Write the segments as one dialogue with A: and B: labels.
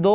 A: 2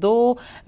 A: 2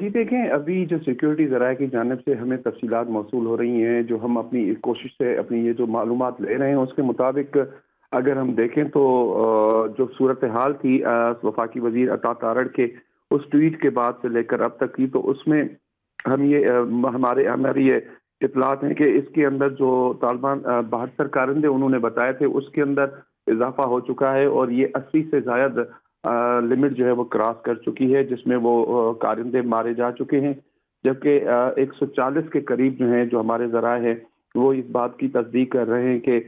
B: جی دیکھیں، ابھی جو سیکیورٹی ذرائع کی جانب سے ہمیں تفصیلات موصول ہو رہی ہیں، جو ہم اپنی کوشش سے اپنی یہ جو معلومات لے رہے ہیں اس کے مطابق اگر ہم دیکھیں تو جو صورتحال تھی وفاقی وزیر عطا تارڑ کے اس ٹویٹ کے بعد سے لے کر اب تک کی، تو اس میں ہم یہ ہماری یہ اطلاعات ہیں کہ اس کے اندر جو طالبان 72 کارندے انہوں نے بتائے تھے اس کے اندر اضافہ ہو چکا ہے، اور یہ 80 سے زائد لمٹ جو ہے وہ کراس کر چکی ہے، جس میں وہ کارندے مارے جا چکے ہیں، جبکہ 140 کے قریب جو ہیں جو ہمارے ذرائع ہیں وہ اس بات کی تصدیق کر رہے ہیں کہ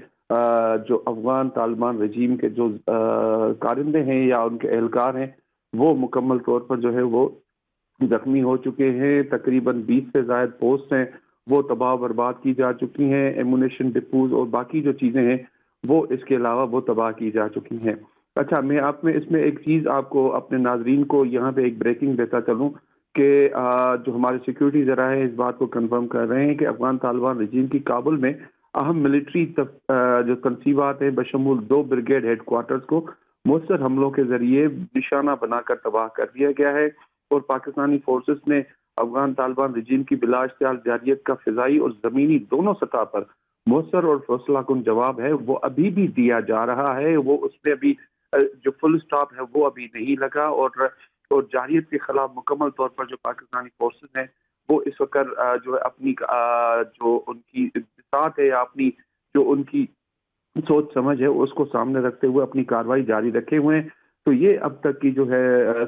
B: جو افغان طالبان رجیم کے جو کارندے ہیں یا ان کے اہلکار ہیں وہ مکمل طور پر جو ہے وہ زخمی ہو چکے ہیں۔ تقریباً 20 سے زائد پوسٹ ہیں وہ تباہ و برباد کی جا چکی ہیں، ایمونیشن ڈپوز اور باقی جو چیزیں ہیں وہ اس کے علاوہ وہ تباہ کی جا چکی ہیں۔ اچھا، میں اس میں ایک چیز آپ کو اپنے ناظرین کو یہاں پہ ایک بریکنگ دیتا چلوں کہ جو ہمارے سیکیورٹی ذرائع ہیں اس بات کو کنفرم کر رہے ہیں کہ افغان طالبان رجیم کی کابل میں اہم ملٹری جو تنصیبات ہیں بشمول 2 بریگیڈ ہیڈ کوارٹرز کو مؤثر حملوں کے ذریعے نشانہ بنا کر تباہ کر دیا گیا ہے، اور پاکستانی فورسز نے افغان طالبان رجیم کی بلا اشتعال جارحیت کا فضائی اور زمینی دونوں سطح پر مؤثر اور فیصلہ کن جواب ہے وہ ابھی بھی دیا جا رہا ہے۔ وہ اس میں ابھی جو فل سٹاپ ہے وہ ابھی نہیں لگا، اور جارحیت کے خلاف مکمل طور پر جو پاکستانی فورسز ہیں وہ اس وقت جو ہے اپنی جو ان کی ساتھ ہے یا اپنی جو ان کی سوچ سمجھ ہے اس کو سامنے رکھتے ہوئے اپنی کارروائی جاری رکھے ہوئے ہیں۔ تو یہ اب تک کی جو ہے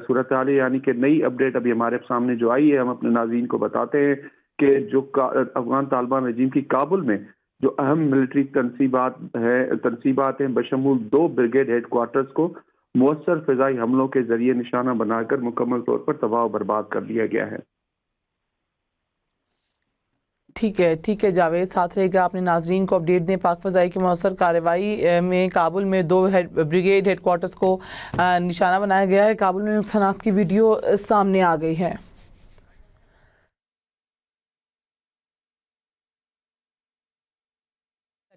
B: صورتحال، یعنی کہ نئی اپڈیٹ ابھی ہمارے سامنے جو آئی ہے، ہم اپنے ناظرین کو بتاتے ہیں کہ جو افغان طالبان رجیم کی کابل میں جو اہم ملٹری تنصیبات ہیں بشمول 2 بریگیڈ ہیڈ کوارٹرز کو مؤثر فضائی حملوں کے ذریعے نشانہ بنا کر مکمل طور پر تباہ و برباد کر دیا گیا ہے۔
A: ٹھیک ہے جاوید، ساتھ رہے گا، اپنے ناظرین کو اپڈیٹ دیں۔ پاک فضائی کی مؤثر کارروائی میں کابل میں 2 بریگیڈ ہیڈ کوارٹرز کو نشانہ بنایا گیا ہے۔ کابل میں نقصانات کی ویڈیو سامنے آ گئی ہے۔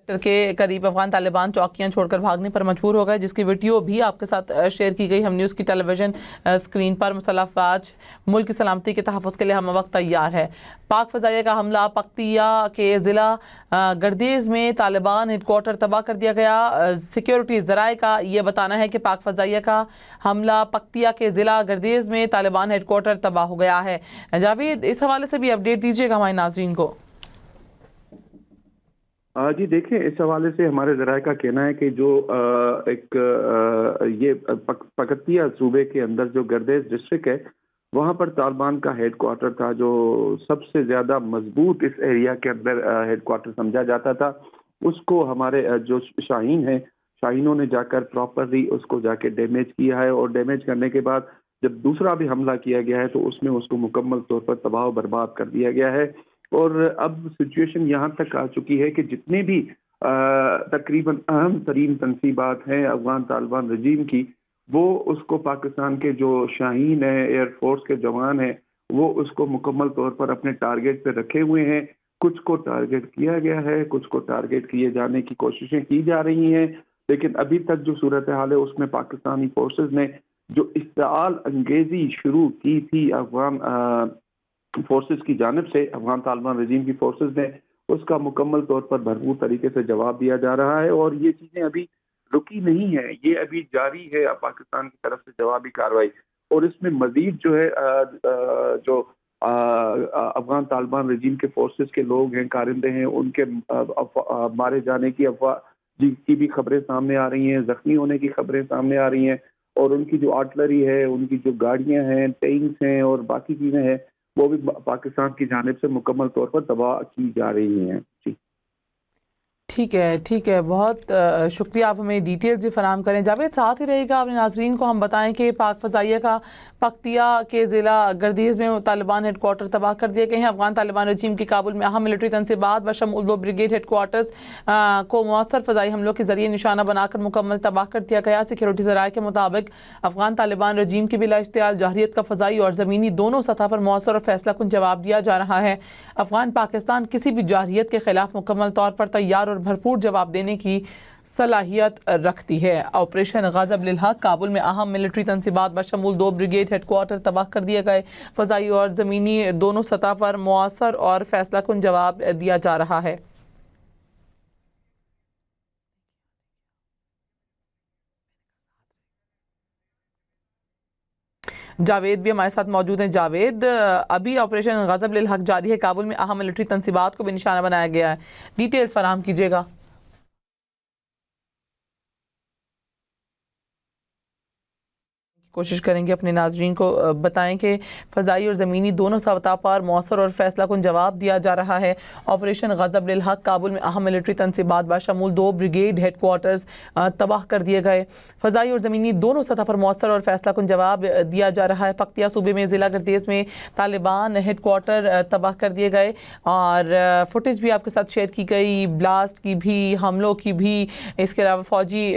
A: سیکٹر کے قریب افغان طالبان چوکیاں چھوڑ کر بھاگنے پر مجبور ہو گئے، جس کی ویڈیو بھی آپ کے ساتھ شیئر کی گئی۔ ہم نیوز کی ٹیلی ویژن اسکرین پر مسلح افواج ملک کی سلامتی کے تحفظ کے لیے ہم وقت تیار ہے۔ پاک فضائیہ کا حملہ، پکتیا کے ضلع گردیز میں طالبان ہیڈ کوارٹر تباہ کر دیا گیا۔ سیکیورٹی ذرائع کا یہ بتانا ہے کہ پاک فضائیہ کا حملہ، پکتیا کے ضلع گردیز میں طالبان ہیڈ کوارٹر تباہ ہو گیا ہے۔ جاوید، اس حوالے سے بھی اپڈیٹ دیجیے گا ہمارے ناظرین کو۔
B: جی دیکھیں، اس حوالے سے ہمارے ذرائع کا کہنا ہے کہ جو ایک یہ پکتیا صوبے کے اندر جو گردیز ڈسٹرکٹ ہے وہاں پر طالبان کا ہیڈ کوارٹر تھا، جو سب سے زیادہ مضبوط اس ایریا کے اندر ہیڈ کوارٹر سمجھا جاتا تھا۔ اس کو ہمارے جو شاہین ہیں، شاہینوں نے جا کر پراپرلی اس کو جا کے ڈیمیج کیا ہے، اور ڈیمیج کرنے کے بعد جب دوسرا بھی حملہ کیا گیا ہے تو اس میں اس کو مکمل طور پر تباہ و برباد کر دیا گیا ہے۔ اور اب سچویشن یہاں تک آ چکی ہے کہ جتنے بھی تقریباً اہم ترین تنصیبات ہیں افغان طالبان رجیم کی، وہ اس کو پاکستان کے جو شاہین ہیں، ایئر فورس کے جوان ہیں، وہ اس کو مکمل طور پر اپنے ٹارگیٹ پہ رکھے ہوئے ہیں۔ کچھ کو ٹارگیٹ کیا گیا ہے، کچھ کو ٹارگیٹ کیے جانے کی کوششیں کی جا رہی ہیں، لیکن ابھی تک جو صورتحال ہے اس میں پاکستانی فورسز نے جو اشتعال انگیزی شروع کی تھی افغان فورسز کی جانب سے، افغان طالبان رجیم کی فورسز نے اس کا مکمل طور پر بھرپور طریقے سے جواب دیا جا رہا ہے، اور یہ چیزیں ابھی رکی نہیں ہیں، یہ ابھی جاری ہے پاکستان کی طرف سے جوابی کارروائی۔ اور اس میں مزید جو ہے جو افغان طالبان رجیم کے فورسز کے لوگ ہیں، کارندے ہیں، ان کے مارے جانے کی افواہ کی بھی خبریں سامنے آ رہی ہیں، زخمی ہونے کی خبریں سامنے آ رہی ہیں، اور ان کی جو آرٹلری ہے، ان کی جو گاڑیاں ہیں، ٹینکس ہیں اور باقی چیزیں ہیں وہ بھی پاکستان کی جانب سے مکمل طور پر تباہ کی جا رہی ہیں۔ جی
A: ٹھیک ہے، بہت شکریہ، آپ ہمیں ڈیٹیلز بھی فراہم کریں۔ جاوید، ساتھ ہی رہے گا، اپنے ناظرین کو ہم بتائیں کہ پاک فضائیہ کا پکتیا کے ضلع گردیز میں طالبان ہیڈ کوارٹر تباہ کر دیے گئے ہیں۔ افغان طالبان رجیم کی کابل میں اہم ملٹری تنصیبات بشمول 2 بریگیڈ ہیڈ کوارٹرز کو مؤثر فضائی حملوں کے ذریعے نشانہ بنا کر مکمل تباہ کر دیا گیا۔ سیکیورٹی ذرائع کے مطابق افغان طالبان رجیم کی بلا اشتعال جارحیت کا فضائی اور زمینی دونوں سطح پر مؤثر اور فیصلہ کن جواب دیا جا رہا ہے۔ افغان پاکستان کسی بھی جارحیت کے خلاف مکمل طور پر تیار اور بھرپور جواب دینے کی صلاحیت رکھتی ہے۔ آپریشن غضب للحق کابل میں اہم ملٹری تنصیبات بشمول 2 بریگیڈ ہیڈ کوارٹر تباہ کر دیے گئے۔ فضائی اور زمینی دونوں سطح پر مؤثر اور فیصلہ کن جواب دیا جا رہا ہے۔ جاوید بھی ہمارے ساتھ موجود ہیں۔ جاوید، ابھی آپریشن غضب للحق جاری ہے، کابل میں اہم ملٹری تنصیبات کو بھی نشانہ بنایا گیا ہے، ڈیٹیلز فراہم کیجیے گا۔ کوشش کریں گے اپنے ناظرین کو بتائیں کہ فضائی اور زمینی دونوں سطح پر مؤثر اور فیصلہ کن جواب دیا جا رہا ہے۔ آپریشن غضب للحق کابل میں اہم ملٹری تنصیبات بشمول 2 بریگیڈ ہیڈ کوارٹرز تباہ کر دیے گئے۔ فضائی اور زمینی دونوں سطح پر مؤثر اور فیصلہ کن جواب دیا جا رہا ہے۔ پکتیا صوبے میں ضلع گردیز میں طالبان ہیڈ کوارٹر تباہ کر دیے گئے اور فوٹیج بھی آپ کے ساتھ شیئر کی گئی، بلاسٹ کی بھی، حملوں کی بھی، اس کے علاوہ فوجی